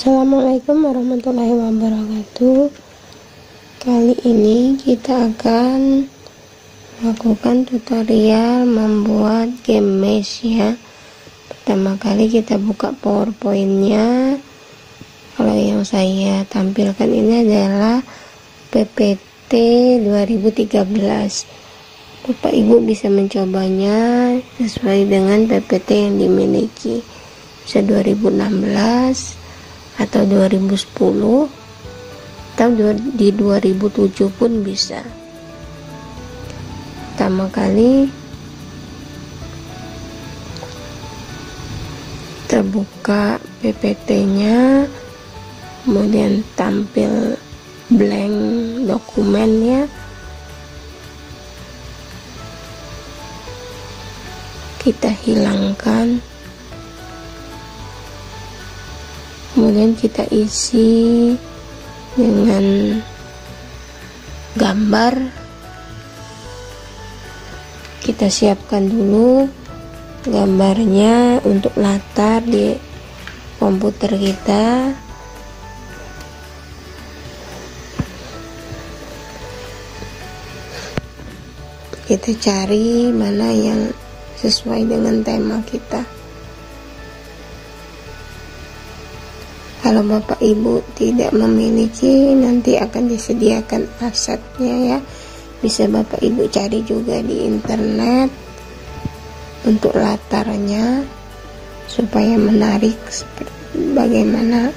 Assalamualaikum warahmatullahi wabarakatuh. Kali ini kita akan melakukan tutorial membuat game mesh ya. Pertama kali kita buka PowerPoint-nya. Kalau yang saya tampilkan ini adalah PPT 2013. Bapak Ibu bisa mencobanya sesuai dengan PPT yang dimiliki. Bisa 2016 atau 2010 atau di 2007 pun bisa. Pertama kali terbuka PPT-nya, kemudian tampil blank dokumennya. Kita hilangkan, kemudian kita isi dengan gambar. Kita siapkan dulu gambarnya untuk latar di komputer kita. Kita cari mana yang sesuai dengan tema kita. Kalau Bapak Ibu tidak memiliki, nanti akan disediakan asetnya ya. Bisa Bapak Ibu cari juga di internet untuk latarnya supaya menarik, seperti bagaimana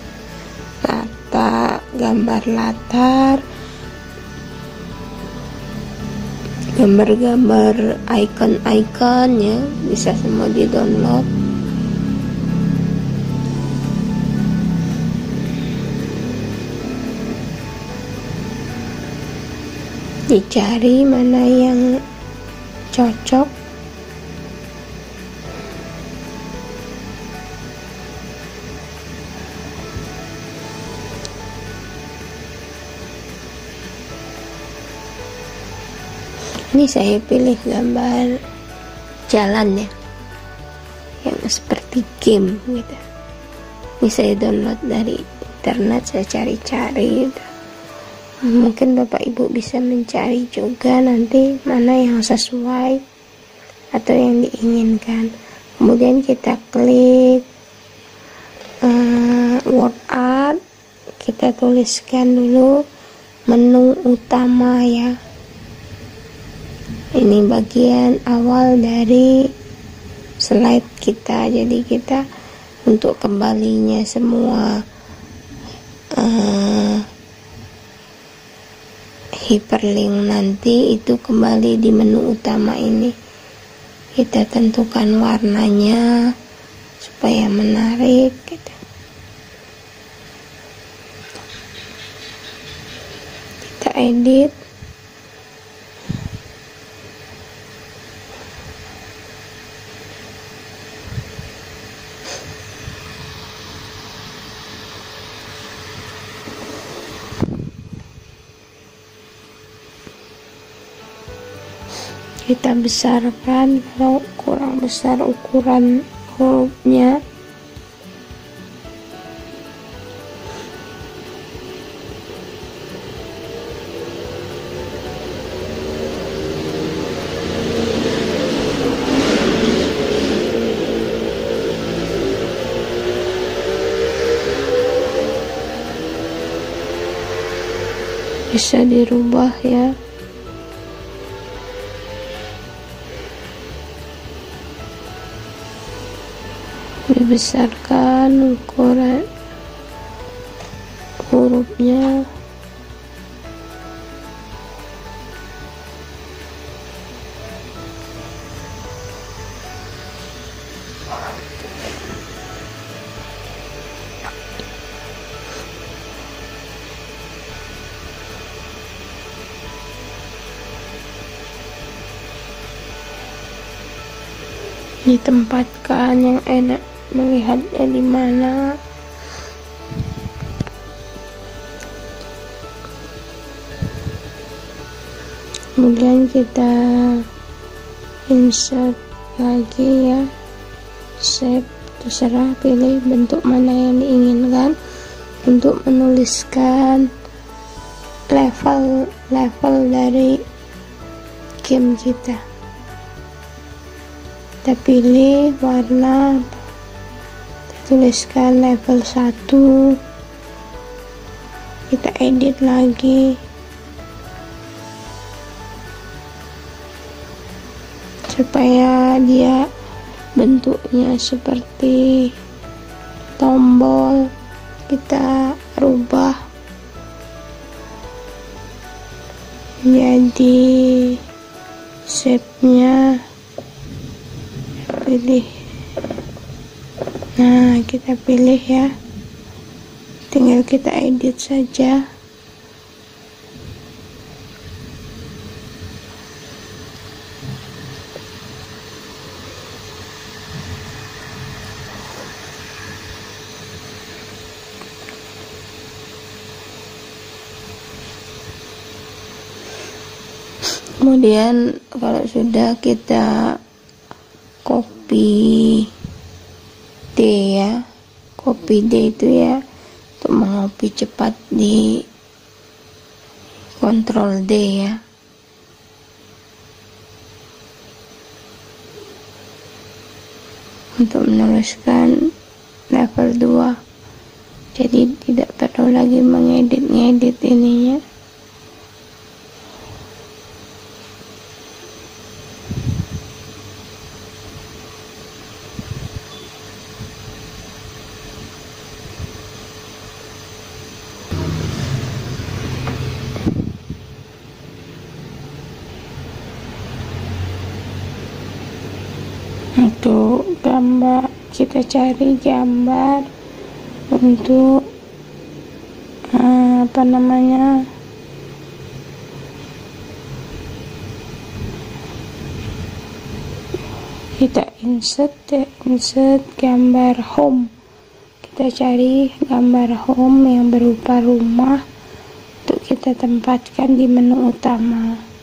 gambar latar, gambar-gambar icon-icon ya, bisa semua di-download. Dicari mana yang cocok. Ini saya pilih gambar jalan ya, yang seperti game gitu. Ini saya download dari internet, saya cari-cari gitu. Mungkin Bapak Ibu bisa mencari juga nanti mana yang sesuai atau yang diinginkan. Kemudian kita klik word art, kita tuliskan dulu menu utama ya. Ini bagian awal dari slide kita, jadi kita untuk kembalinya semua hyperlink nanti itu kembali di menu utama ini. Kita tentukan warnanya supaya menarik gitu. Kita edit. Kita besarkan kalau kurang besar ukuran hurufnya. Bisa dirubah ya. Dibesarkan ukuran hurufnya. Ditempatkan yang enak melihatnya di mana. Kemudian kita insert lagi ya, save, terserah pilih bentuk mana yang diinginkan. untuk menuliskan level dari game kita. Kita pilih warna, kita tuliskan level 1, kita edit lagi supaya dia bentuknya seperti tombol, kita rubah jadi shape-nya, pilih. Nah, kita pilih ya, tinggal kita edit saja. Kemudian kalau sudah, kita copy D ya, copy D itu ya untuk mengcopy cepat di Ctrl D ya. Untuk menuliskan level 2, jadi tidak perlu lagi mengedit ininya. Untuk gambar, kita cari gambar untuk kita insert gambar home. Kita cari gambar home yang berupa rumah untuk kita tempatkan di menu utama.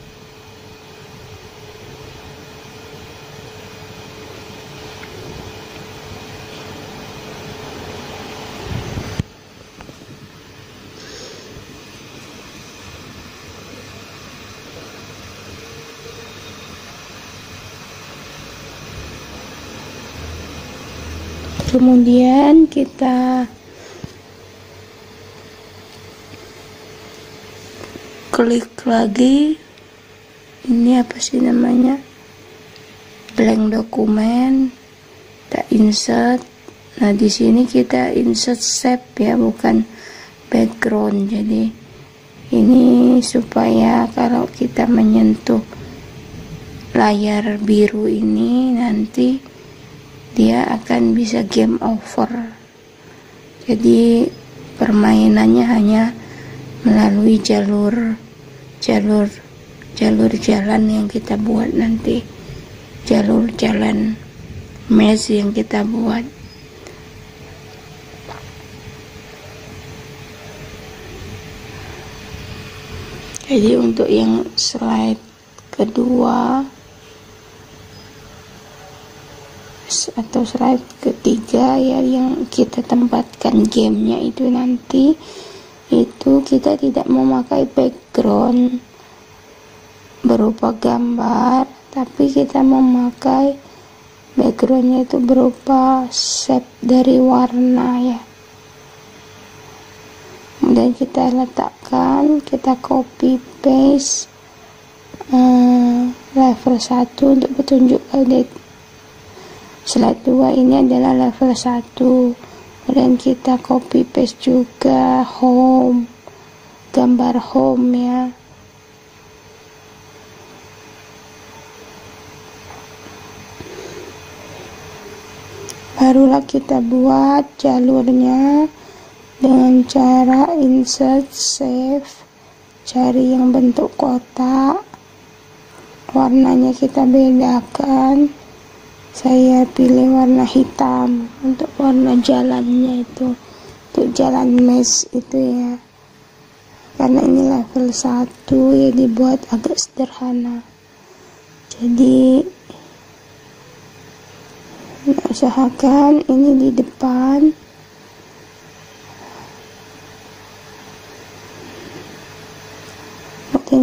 Kemudian kita klik lagi, ini apa sih namanya, blank dokumen, kita insert. Nah, di sini kita insert shape ya, bukan background. Jadi ini supaya kalau kita menyentuh layar biru ini nanti dia akan bisa game over. Jadi permainannya hanya melalui jalur jalan yang kita buat nanti, jalur jalan mesh yang kita buat. Jadi untuk yang slide kedua atau slide ketiga ya, yang kita tempatkan gamenya itu nanti, itu kita tidak memakai background berupa gambar, tapi kita memakai backgroundnya itu berupa shape dari warna ya. Kemudian kita letakkan, kita copy paste level 1 untuk petunjuk edit. Slide 2 ini adalah level 1. Kemudian kita copy paste juga home, gambar home ya. Barulah kita buat jalurnya dengan cara insert, save, cari yang bentuk kotak, warnanya kita bedakan. Saya pilih warna hitam untuk warna jalannya itu, untuk jalan mesh itu ya, karena ini level 1 ya, dibuat agak sederhana. Jadi usahakan ini di depan,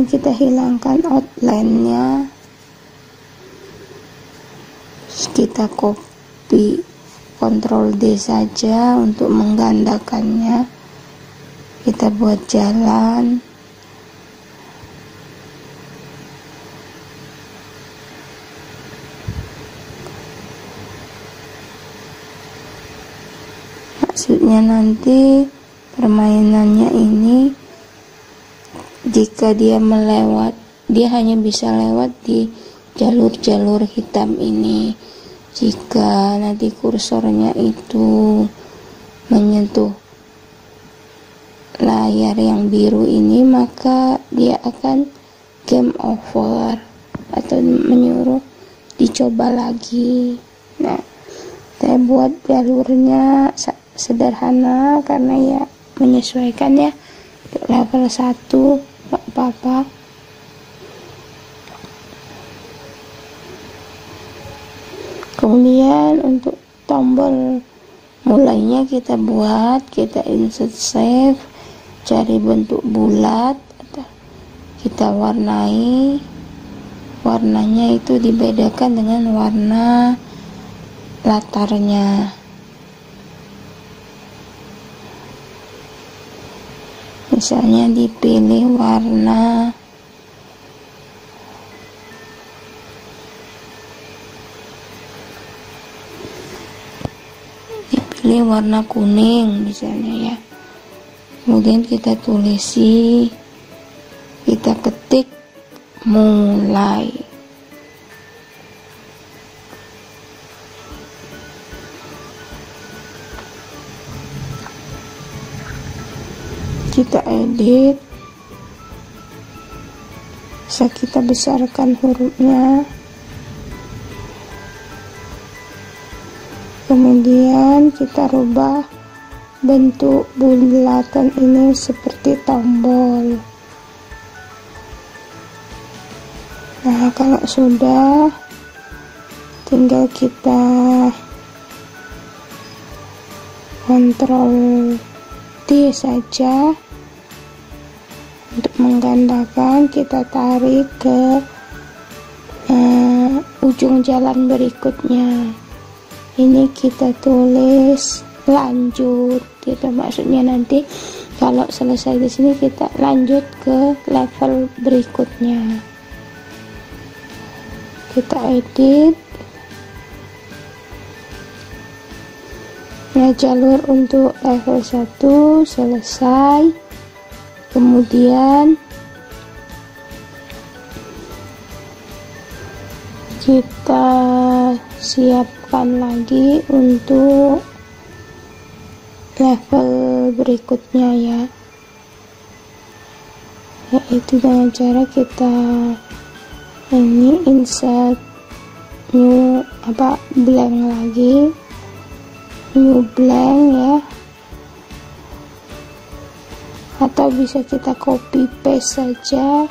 kita hilangkan outline-nya, kita copy Ctrl D saja untuk menggandakannya. Kita buat jalan. Maksudnya nanti permainannya ini, jika dia hanya bisa lewat di jalur-jalur hitam ini. Jika nanti kursornya itu menyentuh layar yang biru ini, maka dia akan game over atau menyuruh dicoba lagi. Nah, saya buat jalurnya sederhana karena ya menyesuaikan ya, level 1 gak apa-apa. Kemudian untuk tombol mulainya kita insert save, cari bentuk bulat, kita warnai, warnanya itu dibedakan dengan warna latarnya. Misalnya dipilih warna kuning misalnya ya. Kemudian kita tulisi, kita ketik mulai. Kita edit, bisa kita besarkan hurufnya. Kemudian kita rubah bentuk bulatan ini seperti tombol. Nah, kalau sudah, tinggal kita Ctrl D saja untuk menggandakan. Kita tarik ke ujung jalan berikutnya. Ini kita tulis lanjut gitu, maksudnya nanti kalau selesai di sini kita lanjut ke level berikutnya. Kita edit. Nah, jalur untuk level 1 selesai. Kemudian kita siapkan lagi untuk level berikutnya ya, yaitu dengan cara kita ini insert new blank lagi, new blank ya, atau bisa kita copy paste saja,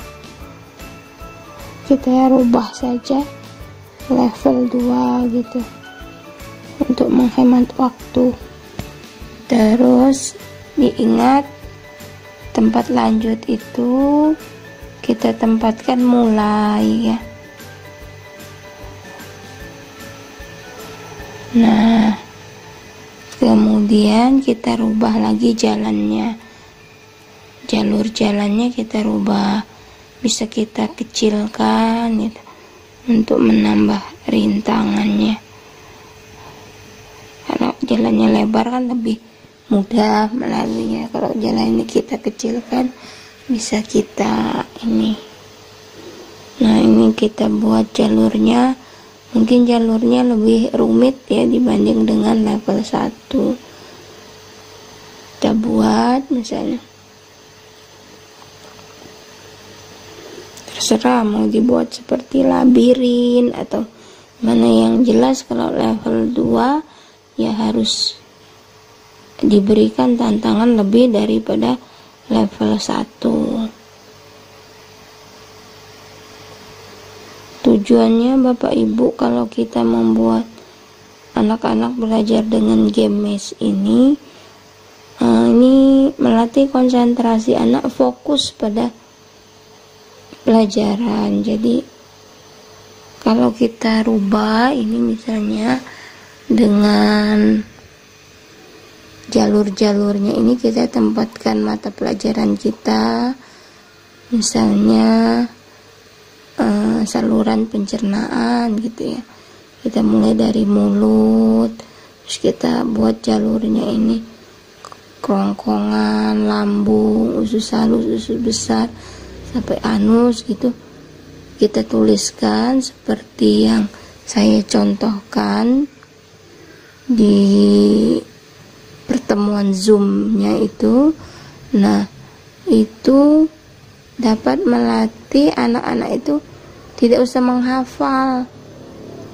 kita rubah saja level 2 gitu untuk menghemat waktu. Terus diingat tempat lanjut itu kita tempatkan mulai ya. Nah, kemudian kita rubah lagi jalannya, jalur jalannya kita rubah, bisa kita kecilkan gitu untuk menambah rintangannya. Kalau jalannya lebar kan lebih mudah melaluinya. Kalau jalan ini kita kecilkan, bisa kita ini. Nah, ini kita buat jalurnya. Mungkin jalurnya lebih rumit ya dibanding dengan level 1. Kita buat misalnya, terserah mau dibuat seperti labirin atau mana, yang jelas kalau level 2 ya harus diberikan tantangan lebih daripada level 1. Tujuannya Bapak Ibu, kalau kita membuat anak-anak belajar dengan game maze ini melatih konsentrasi anak, fokus pada pelajaran. Jadi kalau kita rubah ini misalnya dengan jalur-jalurnya ini, kita tempatkan mata pelajaran kita misalnya saluran pencernaan gitu ya. Kita mulai dari mulut, terus kita buat jalurnya ini kerongkongan, lambung, usus halus, usus besar sampai anus gitu. Kita tuliskan seperti yang saya contohkan di pertemuan Zoom-nya itu. Nah, itu dapat melatih anak-anak itu tidak usah menghafal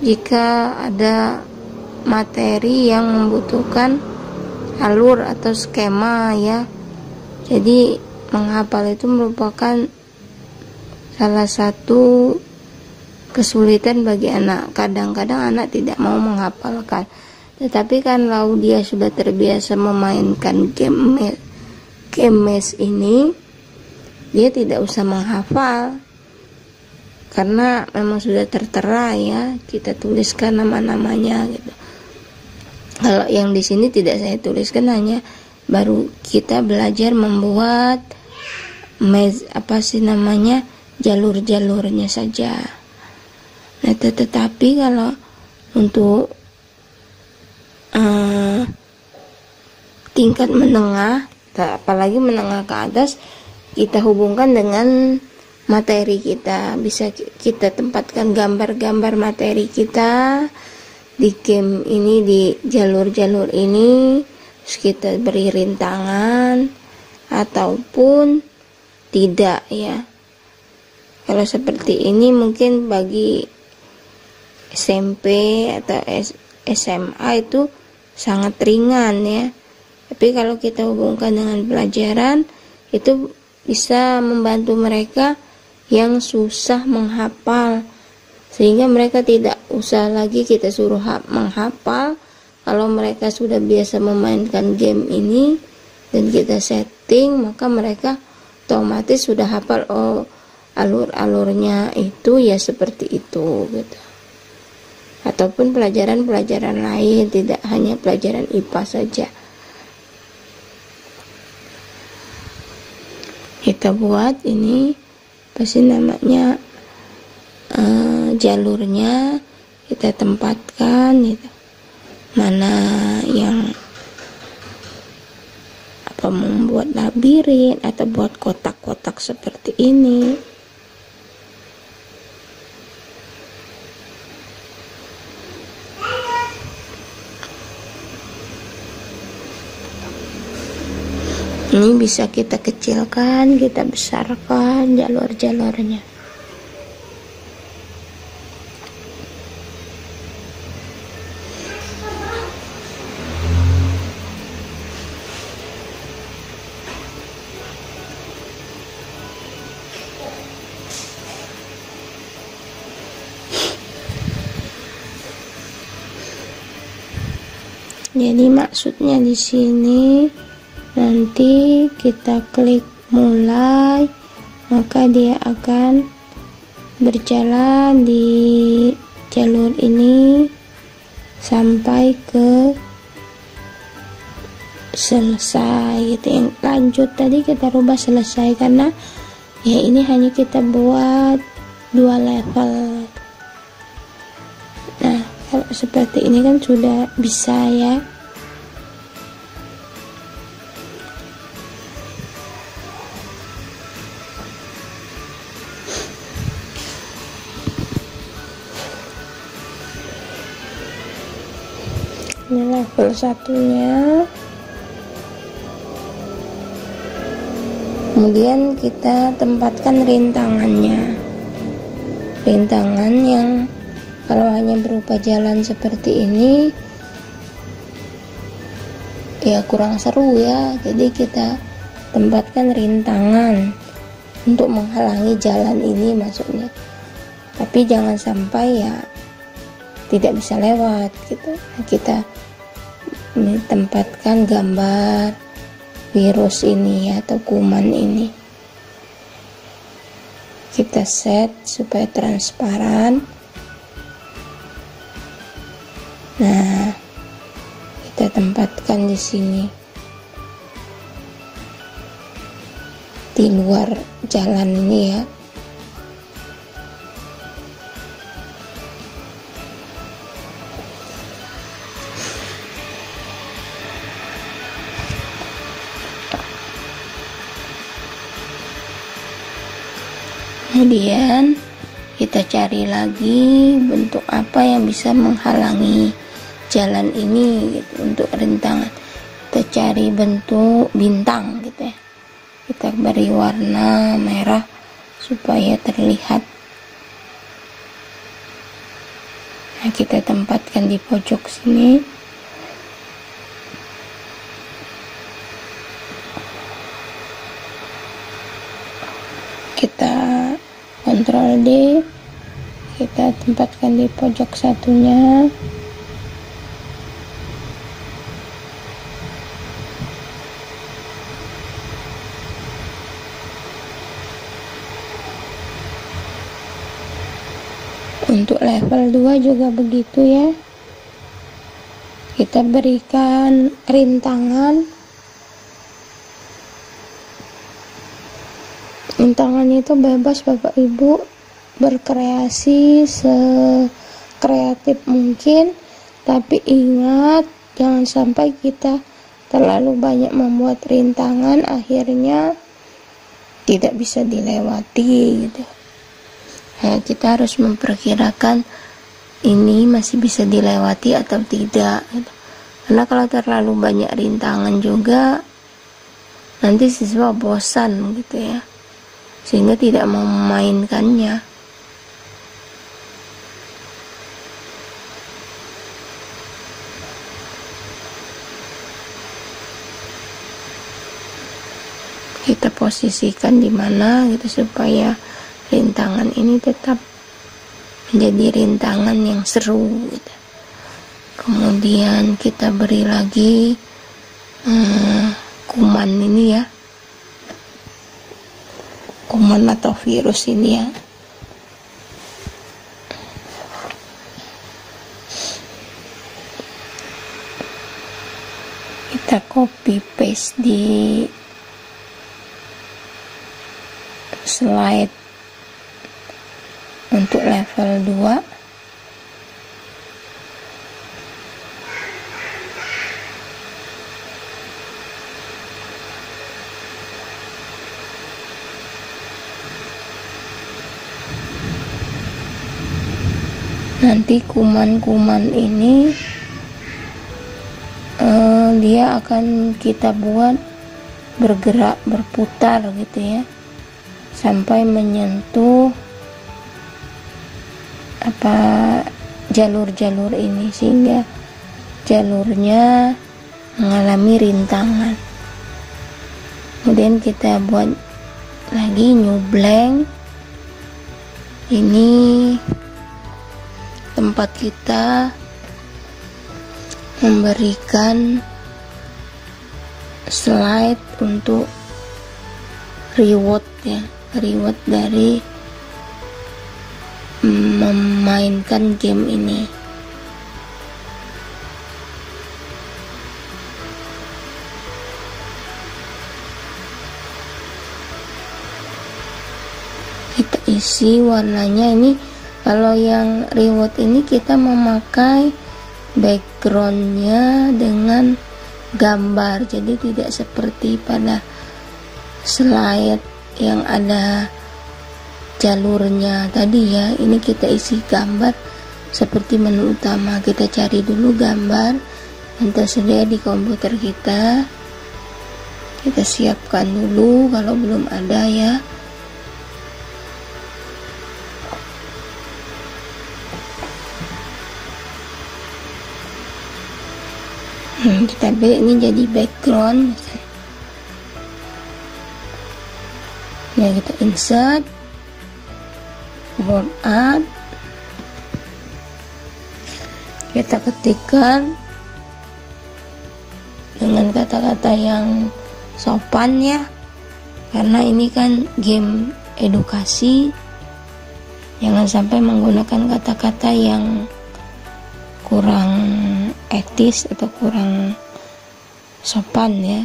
jika ada materi yang membutuhkan alur atau skema ya. Jadi menghafal itu merupakan salah satu kesulitan bagi anak. Kadang-kadang anak tidak mau menghafalkan, tetapi kalau dia sudah terbiasa memainkan game ini, dia tidak usah menghafal karena memang sudah tertera ya, kita tuliskan nama-namanya gitu. Kalau yang di sini tidak saya tuliskan, hanya baru kita belajar membuat jalur-jalurnya saja. Nah, tetapi kalau untuk tingkat menengah, apalagi menengah ke atas, kita hubungkan dengan materi kita. Bisa kita tempatkan gambar-gambar materi kita di game ini, di jalur-jalur ini, terus kita beri rintangan ataupun tidak ya. Kalau seperti ini mungkin bagi SMP atau SMA itu sangat ringan ya, tapi kalau kita hubungkan dengan pelajaran, itu bisa membantu mereka yang susah menghafal, sehingga mereka tidak usah lagi kita suruh menghafal. Kalau mereka sudah biasa memainkan game ini dan kita setting, maka mereka otomatis sudah hafal, oh alur-alurnya itu ya seperti itu gitu. Ataupun pelajaran-pelajaran lain, tidak hanya pelajaran IPA saja. Kita buat ini pasti namanya jalurnya kita tempatkan gitu. Mana yang membuat labirin atau buat kotak-kotak seperti ini. Ini bisa kita kecilkan, kita besarkan jalur-jalurnya. Jadi maksudnya di sini nanti kita klik mulai, maka dia akan berjalan di jalur ini sampai ke selesai gitu. Yang lanjut tadi kita rubah selesai karena ya ini hanya kita buat 2 level. Nah, kalau seperti ini kan sudah bisa ya. Ini level satunya. Kemudian kita tempatkan rintangannya. Rintangan yang kalau hanya berupa jalan seperti ini ya kurang seru ya. Jadi kita tempatkan rintangan untuk menghalangi jalan ini maksudnya. Tapi jangan sampai ya tidak bisa lewat gitu. Kita tempatkan gambar virus ini atau kuman ini. kita set supaya transparan. Nah, kita tempatkan di sini di luar jalan ini ya. Kemudian kita cari lagi bentuk apa yang bisa menghalangi jalan ini gitu, untuk rintangan. Kita cari bentuk bintang gitu ya. Kita beri warna merah supaya terlihat. Nah, kita tempatkan di pojok sini. Kita Ctrl D, kita tempatkan di pojok satunya. Untuk level 2 juga begitu ya. Kita berikan rintangan. Rintangannya itu bebas Bapak Ibu, berkreasi sekreatif mungkin, tapi ingat jangan sampai kita terlalu banyak membuat rintangan, akhirnya tidak bisa dilewati gitu. Nah, kita harus memperkirakan ini masih bisa dilewati atau tidak gitu. Karena kalau terlalu banyak rintangan juga nanti siswa bosan gitu ya, sehingga tidak mau memainkannya. Kita posisikan di mana gitu supaya rintangan ini tetap menjadi rintangan yang seru gitu. Kemudian kita beri lagi kuman ini ya, kuman atau virus ini ya. Kita copy paste di slide untuk level 2. Nanti kuman-kuman ini dia akan kita buat bergerak, berputar gitu ya, sampai menyentuh jalur-jalur ini, sehingga jalurnya mengalami rintangan. Kemudian kita buat lagi new blank. Ini tempat kita memberikan slide untuk reward ya, reward dari memainkan game ini. Kita isi warnanya ini. Kalau yang reward ini kita memakai backgroundnya dengan gambar, jadi tidak seperti pada slide yang ada jalurnya tadi ya. Ini kita isi gambar seperti menu utama. Kita cari dulu gambar yang tersedia di komputer kita. Kita siapkan dulu kalau belum ada ya. Kita pilih ini jadi background. Nah, kita insert word art, kita ketikkan dengan kata-kata yang sopan ya, karena ini kan game edukasi. Jangan sampai menggunakan kata-kata yang kurang etis atau kurang sopan ya.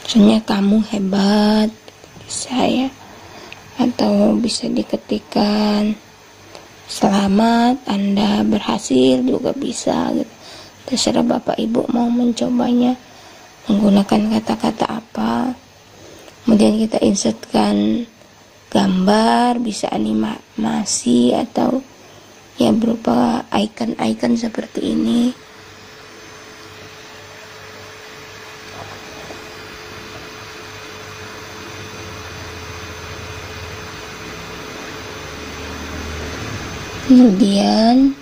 Misalnya kamu hebat, bisa ya. Atau bisa diketikkan selamat Anda berhasil juga bisa gitu. Terserah Bapak Ibu mau mencobanya menggunakan kata-kata apa. Kemudian kita insertkan gambar, bisa animasi atau ya berupa icon-icon seperti ini. Kemudian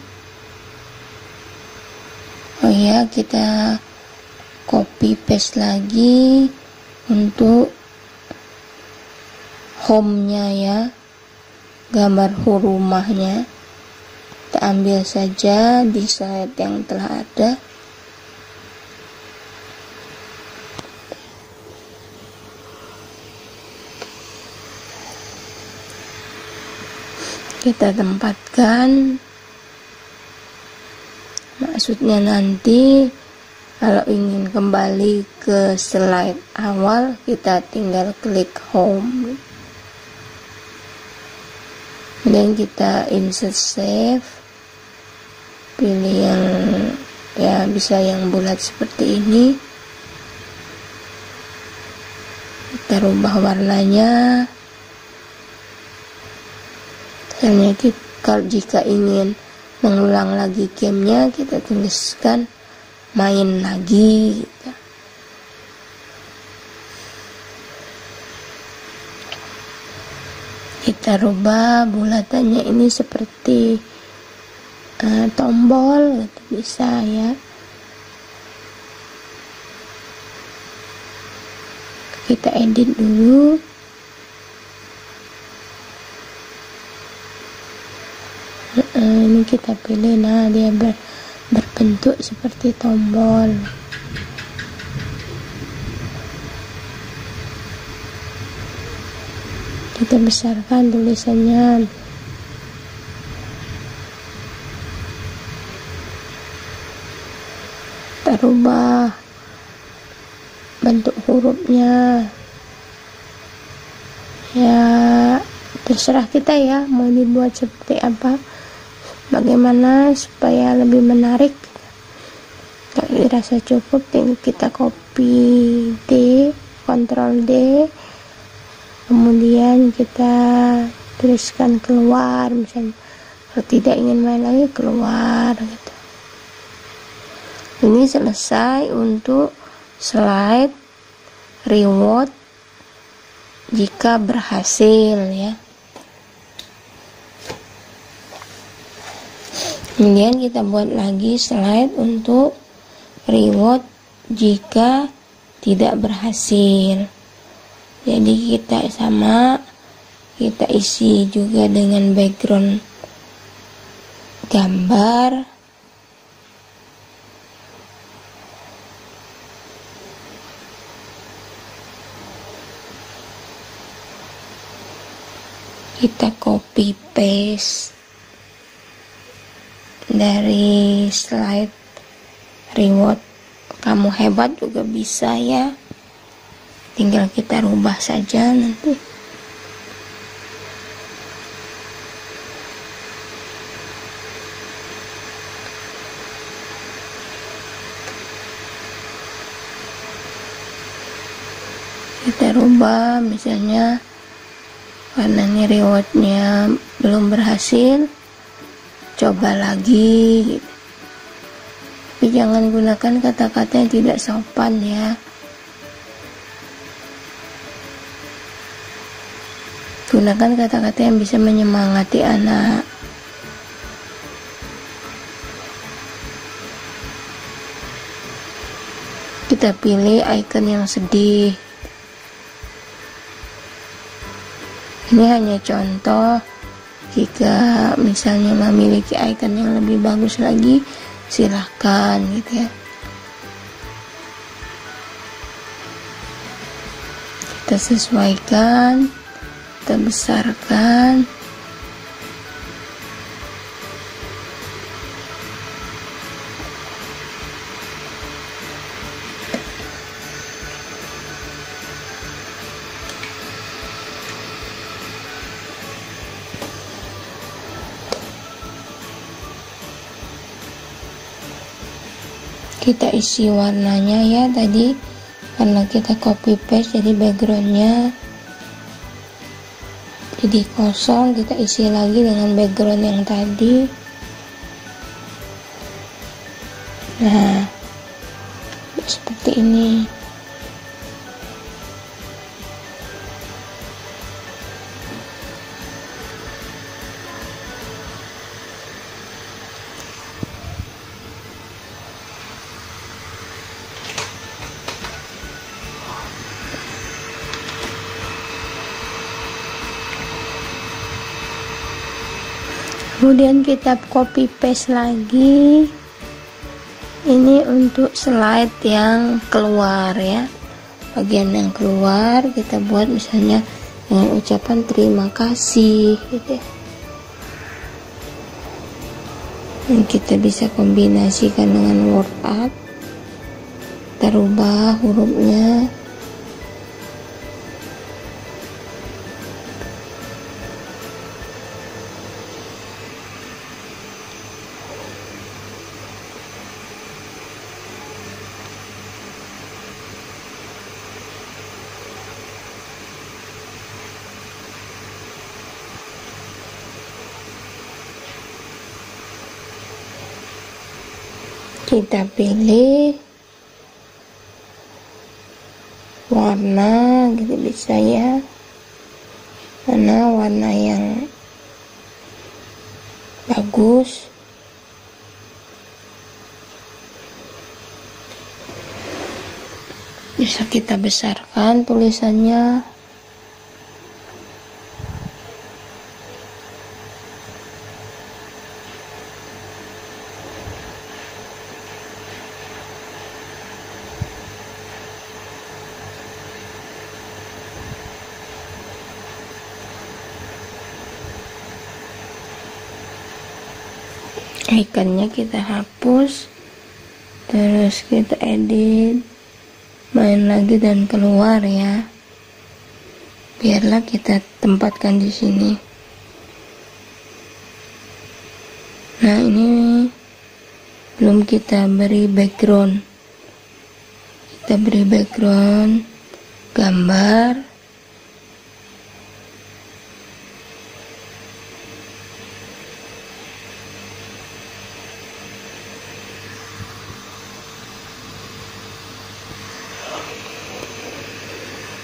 kita copy paste lagi untuk home-nya ya, gambar rumahnya kita ambil saja di slide yang telah ada. Kita tempatkan, maksudnya nanti kalau ingin kembali ke slide awal kita tinggal klik home. Kemudian kita insert save, pilih yang ya bisa yang bulat seperti ini, kita rubah warnanya. Misalnya jika ingin mengulang lagi gamenya kita tuliskan main lagi gitu. Kita rubah bulatannya ini seperti tombol gitu, bisa ya. Kita edit dulu. Ini kita pilih, nah dia berbentuk seperti tombol. Kita besarkan tulisannya. Kita rubah bentuk hurufnya. Ya terserah kita ya mau dibuat seperti apa, bagaimana supaya lebih menarik. Kalau dirasa cukup tinggal kita copy D, Ctrl D, kemudian kita tuliskan keluar, misalnya kalau tidak ingin main lagi keluar gitu. Ini selesai untuk slide reward jika berhasil ya. Kemudian kita buat lagi slide untuk reward jika tidak berhasil. Jadi kita isi juga dengan background gambar. Kita copy paste dari slide reward kamu hebat juga bisa ya. Tinggal kita rubah saja nanti. Kita rubah misalnya karena ini rewardnya belum berhasil, coba lagi gitu. Tapi jangan gunakan kata-kata yang tidak sopan ya. Gunakan kata-kata yang bisa menyemangati anak. Kita pilih icon yang sedih. Ini hanya contoh. Jika misalnya memiliki icon yang lebih bagus lagi, silahkan gitu ya. kita sesuaikan, kita besarkan. Kita isi warnanya ya tadi, karena kita copy paste jadi backgroundnya jadi kosong, kita isi lagi dengan background yang tadi. Nah, seperti ini. Kemudian kita copy paste lagi. Ini untuk slide yang keluar ya. Bagian yang keluar kita buat misalnya dengan ucapan terima kasih gitu ya. Dan kita bisa kombinasikan dengan word art. Kita rubah hurufnya. Kita pilih warna gitu bisa ya, mana warna yang bagus. Bisa kita besarkan tulisannya. Ikannya kita hapus, terus kita edit, main lagi dan keluar ya. Biarlah kita tempatkan di sini. Nah, ini belum kita beri background. Kita beri background gambar.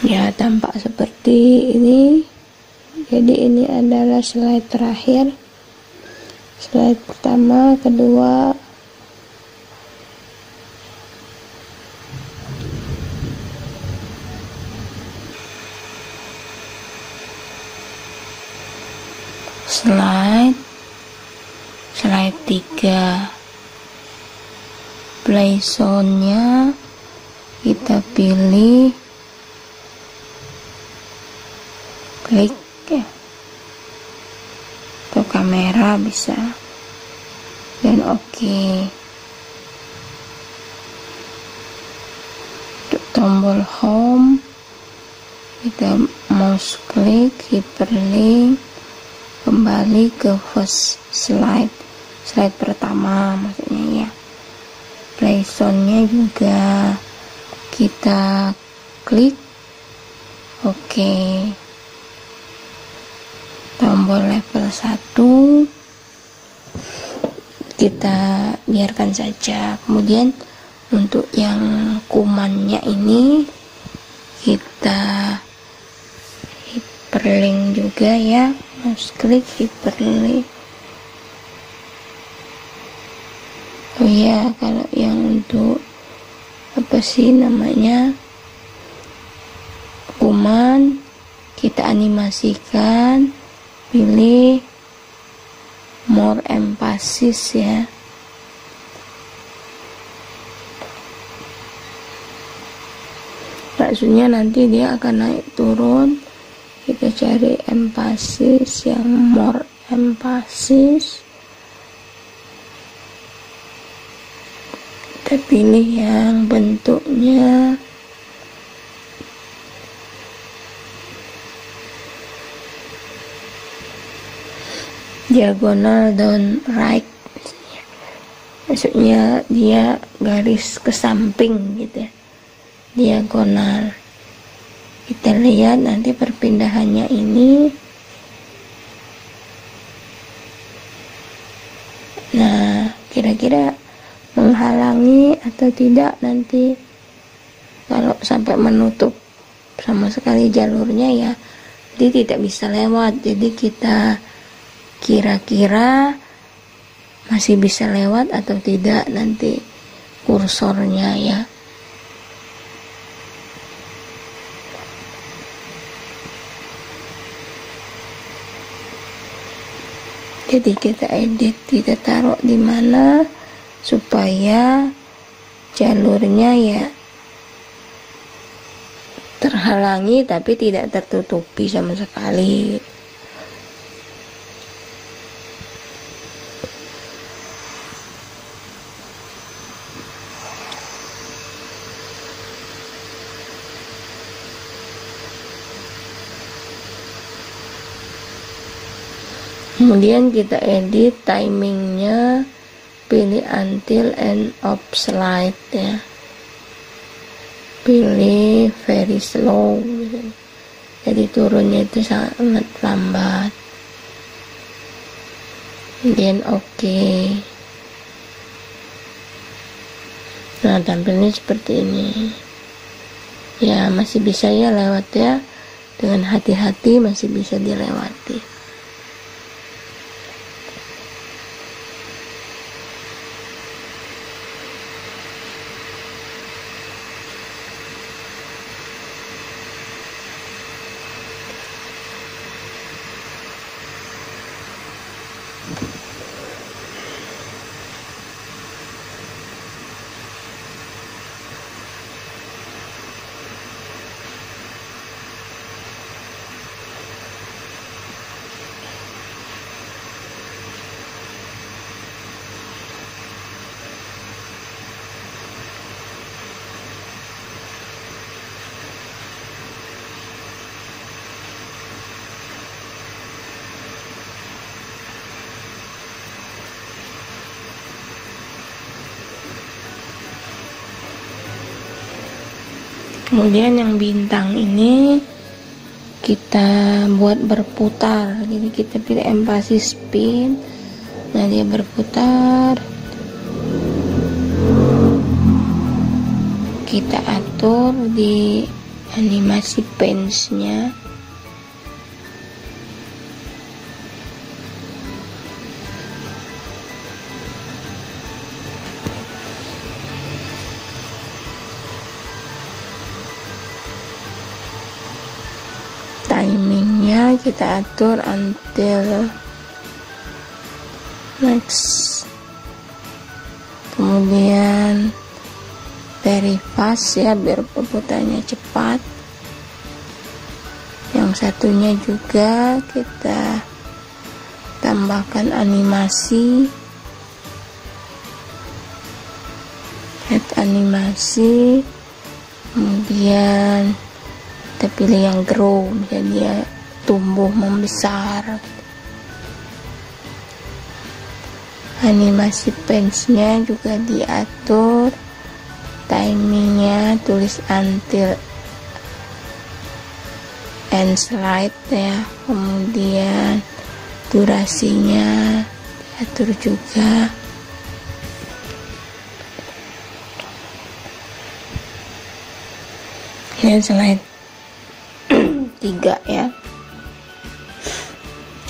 Ya, tampak seperti ini. Jadi ini adalah slide terakhir. Slide pertama, kedua. Slide 3. Play zone-nya kita pilih, klik ya, atau kamera bisa, dan oke. Untuk tombol home kita mouse klik, hyperlink, kembali ke first slide pertama maksudnya ya. Play zone-nya juga kita klik, oke. Tombol level 1 kita biarkan saja. Kemudian untuk yang kumannya ini kita hyperlink juga ya, mouse klik hyperlink. Oh ya, kalau yang untuk apa sih namanya, kuman kita animasikan, pilih more emphasis ya. Nah, maksudnya nanti dia akan naik turun. Kita cari emphasis yang more emphasis, kita pilih yang bentuknya diagonal down right, maksudnya dia garis ke samping gitu ya, diagonal. Kita lihat nanti perpindahannya ini. Nah, kira-kira menghalangi atau tidak nanti kalau sampai menutup sama sekali jalurnya ya, dia tidak bisa lewat. Jadi kita kira-kira masih bisa lewat atau tidak nanti kursornya ya. Jadi kita edit, kita taruh di mana supaya jalurnya ya terhalangi tapi tidak tertutupi sama sekali. Kemudian kita edit timingnya, pilih until end of slide ya, pilih very slow gitu. Jadi turunnya itu sangat lambat. Kemudian oke. Nah, tampilnya seperti ini ya, masih bisa ya lewat ya, dengan hati-hati masih bisa dilewati. Kemudian yang bintang ini kita buat berputar, jadi kita pilih emphasis spin. Nah, dia berputar, kita atur di animasi pence-nya. Timingnya kita atur until next. Kemudian very fast ya, biar perputarannya cepat. Yang satunya juga kita tambahkan animasi, add animasi. Kemudian kita pilih yang grow, jadi dia tumbuh membesar. Animasi pence-nya juga diatur, timingnya tulis until end slide ya. Kemudian durasinya diatur juga. Ini slide 3 ya.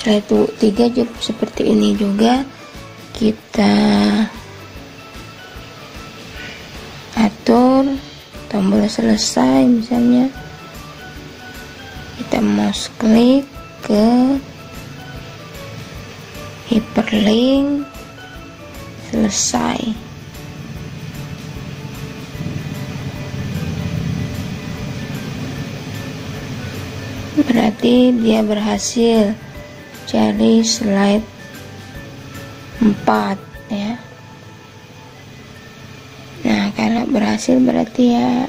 Slide 3 juga seperti ini juga, kita atur tombol selesai. Misalnya kita mouse klik ke hyperlink, selesai. berarti dia berhasil cari slide 4 ya. Nah, kalau berhasil berarti ya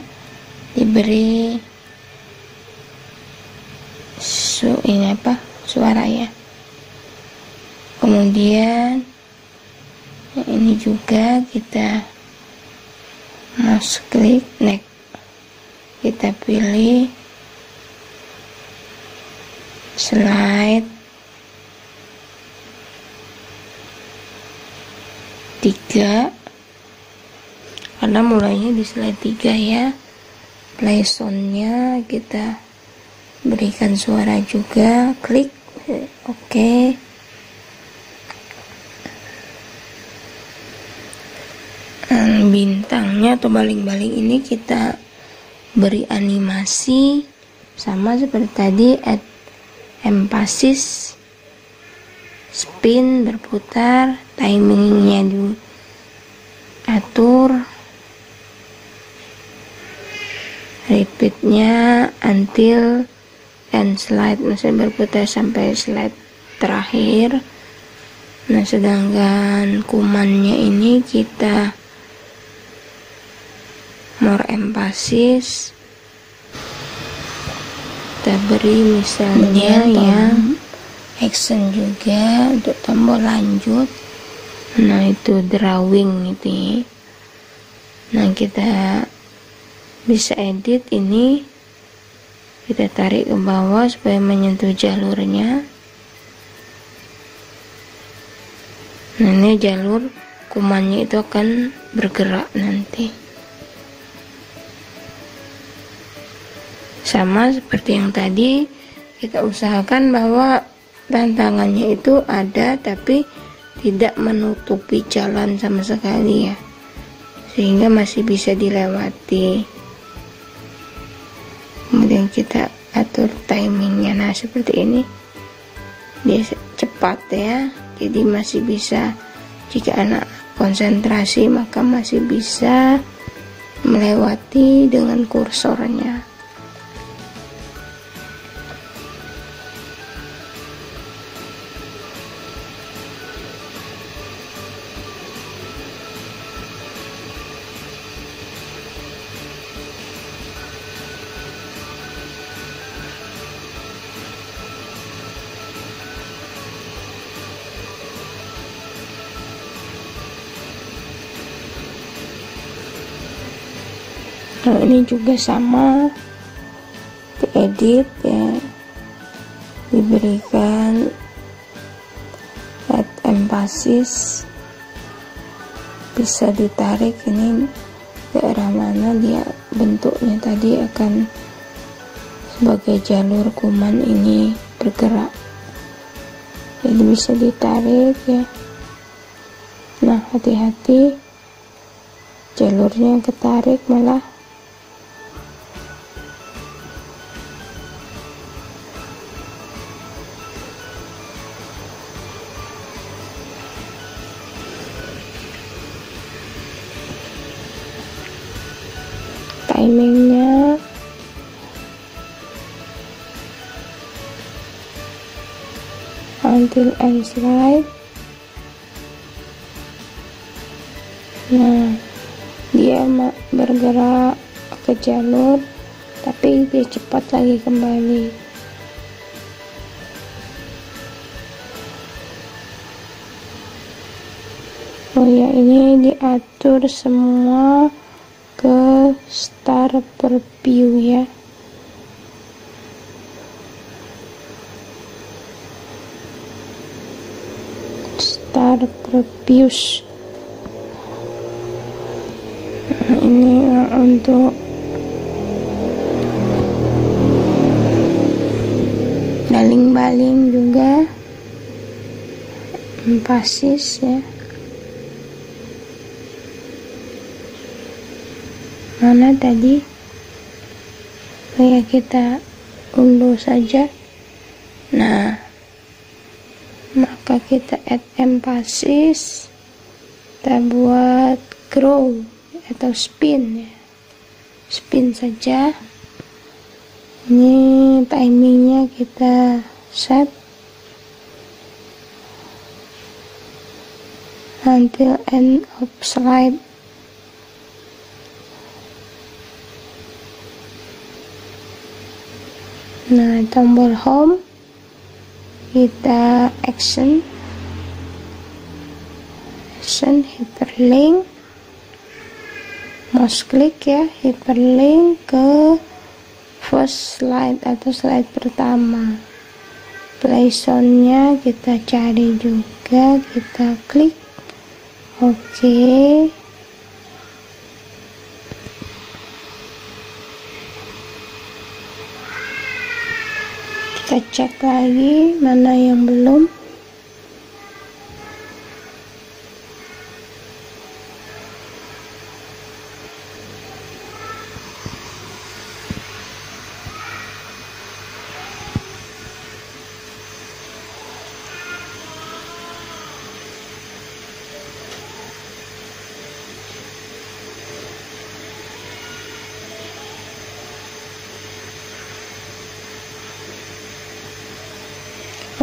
diberi suara ya. Kemudian ini juga kita mouse klik next, kita pilih slide 3 karena mulainya di slide 3 ya. Play sound-nya kita berikan suara juga, klik oke. Bintangnya atau baling-baling ini kita beri animasi sama seperti tadi, add emphasis, spin berputar, timingnya diatur, repeatnya until and slide, misalnya berputar sampai slide terakhir. Nah, sedangkan kumannya ini kita more emphasis, kita beri misalnya yang action juga untuk tombol lanjut. Nah, itu drawing itu ya. Nah, kita bisa edit ini, kita tarik ke bawah supaya menyentuh jalurnya. Nah, ini jalur kumannya itu akan bergerak nanti. Sama seperti yang tadi, kita usahakan bahwa tantangannya itu ada tapi tidak menutupi jalan sama sekali ya, sehingga masih bisa dilewati. Kemudian kita atur timingnya. Nah, seperti ini dia cepat ya, jadi masih bisa, jika anak konsentrasi maka masih bisa melewati dengan kursornya. Nah, ini juga sama, diedit ya, diberikan add emphasis, bisa ditarik ini daerah mana dia bentuknya tadi akan sebagai jalur kuman ini bergerak, jadi bisa ditarik ya. Nah, hati-hati jalurnya yang ketarik malah timingnya until end slide. Nah, dia bergerak ke jalur tapi dia cepat lagi kembali. Oh ya, ini diatur semua ke start preview ya. Start previews. Nah, ini untuk baling-baling juga emphasis ya. Mana tadi? Oh ya, kita unduh saja. Nah, maka kita add emphasis, kita buat grow atau spin ya, spin saja. Ini timingnya kita set until end of slide. Nah, tombol home kita action hyperlink, mouse klik ya, hyperlink ke first slide atau slide pertama. Play sound-nya kita cari juga, kita klik oke. Kita cek lagi mana yang belum.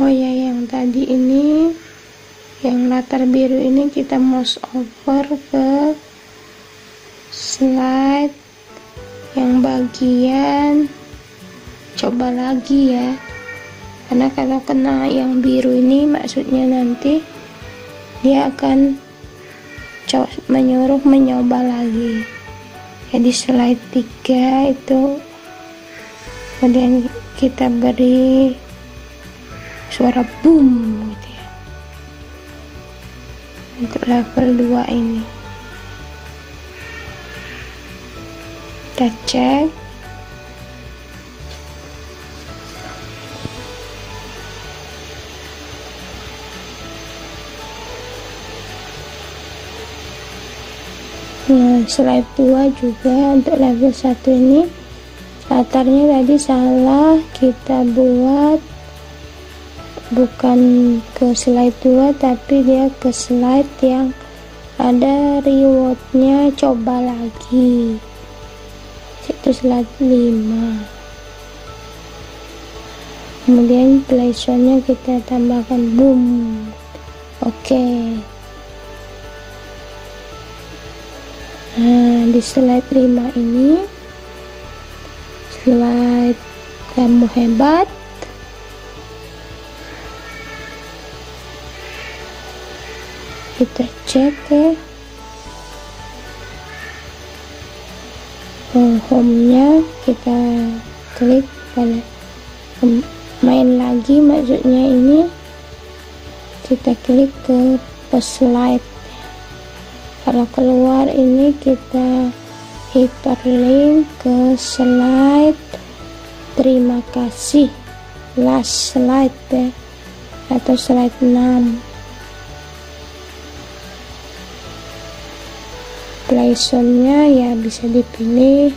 Oh ya, yang tadi ini yang latar biru ini kita mouse over ke slide yang bagian coba lagi ya, karena kalau kena yang biru ini maksudnya nanti dia akan menyuruh mencoba lagi. Jadi slide 3 itu kemudian kita beri suara boom gitu ya untuk level 2 ini. Kita cek. Nah, slide 2 juga untuk level 1 ini latarnya tadi salah, kita buat bukan ke slide 2 tapi dia ke slide yang ada rewardnya coba lagi, itu slide 5. Kemudian play sound-nya kita tambahkan boom. Oke. Nah, di slide 5 ini slide kamu hebat. Kita cek ya, home-nya kita klik pada main lagi, maksudnya ini kita klik ke slide. Kalau keluar ini kita hyperlink ke slide terima kasih, last slide ya, atau slide 6. Play sound-nya ya bisa dipilih,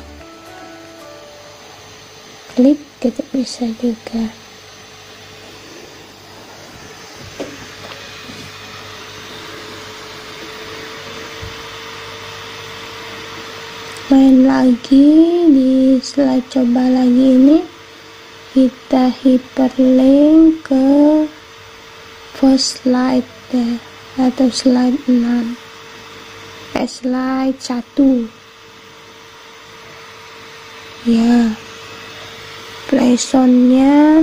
klik gitu bisa juga. Main lagi di slide coba lagi ini, kita hyperlink ke first slide ya, atau slide 6. Slide 1 ya. Play sound-nya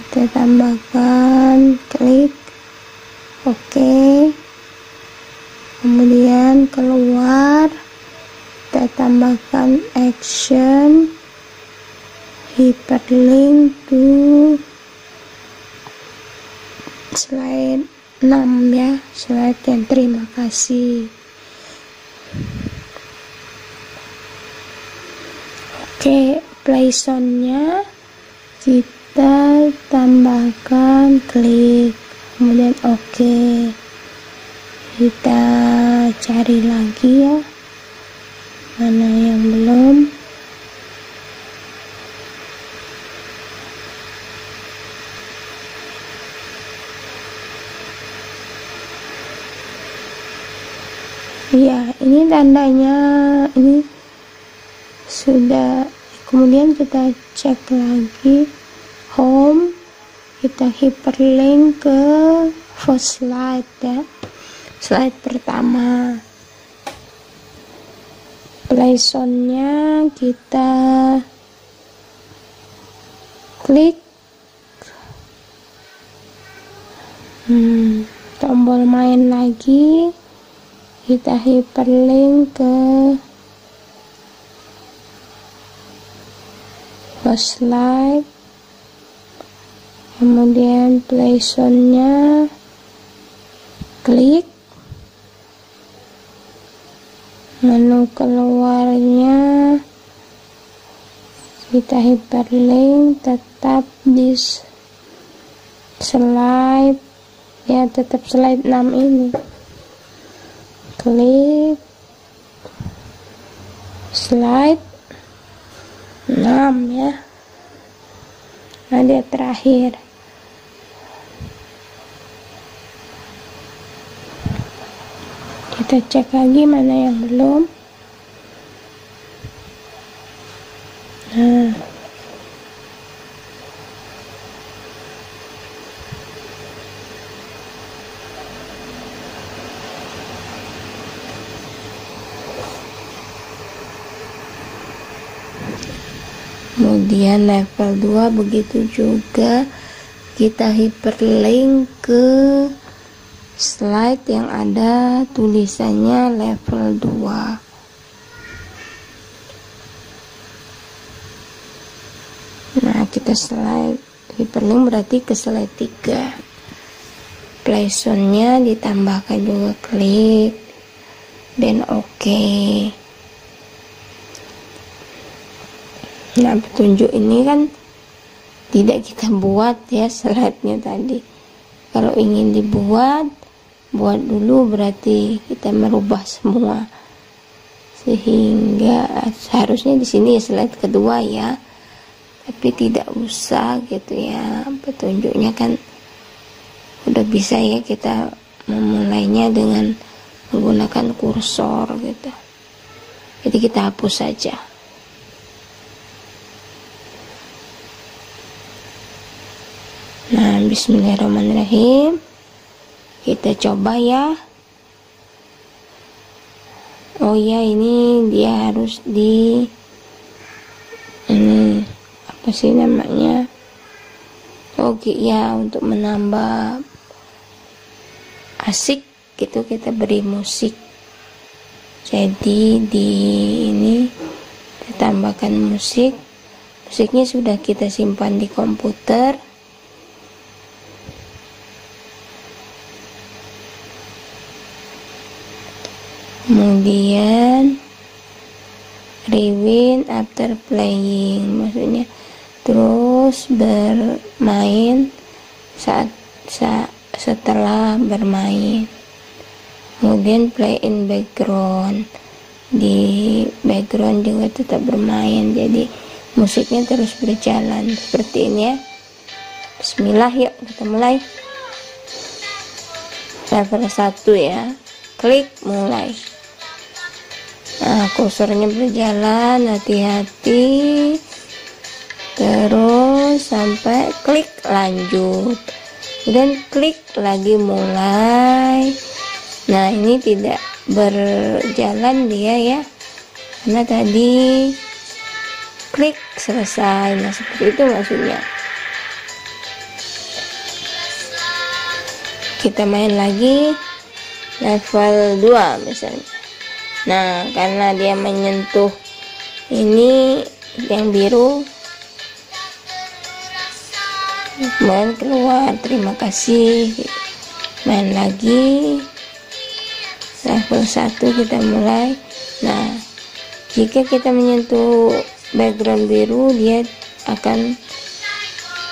kita tambahkan, klik oke. Kemudian keluar kita tambahkan action hyperlink to slide 6 ya, slide yang terima kasih. Oke, play sound-nya kita tambahkan, klik kemudian oke. Kita cari lagi ya mana yang belum. Iya, ini tandanya ini sudah kemudian kita cek lagi home, kita hyperlink ke first slide ya, slide pertama. Play sound-nya kita klik tombol main lagi, kita hyperlink ke first slide, kemudian play sound-nya klik, menu keluarnya kita hyperlink tetap di slide ya, tetap slide 6 ini, klik slide 6 ya. Nah, dia terakhir. Kita cek lagi mana yang belum. Nah, kemudian level 2 begitu juga, kita hyperlink ke slide yang ada tulisannya level 2. Nah, kita slide hyperlink berarti ke slide 3. Play sound-nya ditambahkan juga klik dan oke. Nah, petunjuk ini kan tidak kita buat ya slide-nya tadi. Kalau ingin dibuat, buat dulu, berarti kita merubah semua. Sehingga seharusnya di sini ya slide kedua ya. Tapi tidak usah gitu ya. Petunjuknya kan udah bisa ya, kita memulainya dengan menggunakan kursor gitu. Jadi kita hapus saja. Nah, bismillahirrahmanirrahim. Kita coba ya. Oh ya, ini dia harus di ini apa sih namanya? Oke ya, untuk menambah asik gitu kita beri musik. Jadi di ini kita tambahkan musik. Musiknya sudah kita simpan di komputer. Kemudian rewind after playing, maksudnya terus bermain setelah bermain. Kemudian play in background, di background juga tetap bermain, jadi musiknya terus berjalan seperti ini ya. Bismillah, yuk kita mulai. Level 1 ya, klik mulai. Nah, kursornya berjalan, hati-hati terus sampai klik lanjut, kemudian klik lagi mulai. Nah, ini tidak berjalan dia ya, karena tadi klik selesai. Nah, seperti itu maksudnya. Kita main lagi level 2 misalnya. Nah, karena dia menyentuh ini yang biru, kemudian keluar, terima kasih. Main lagi level 1, kita mulai. Nah, jika kita menyentuh background biru, dia akan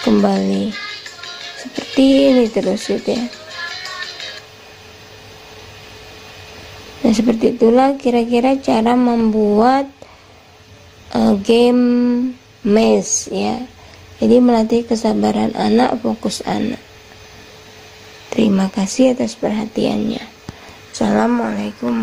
kembali seperti ini terus gitu ya. Nah, seperti itulah kira-kira cara membuat game maze ya. Jadi melatih kesabaran anak, fokus anak. Terima kasih atas perhatiannya. Assalamualaikum.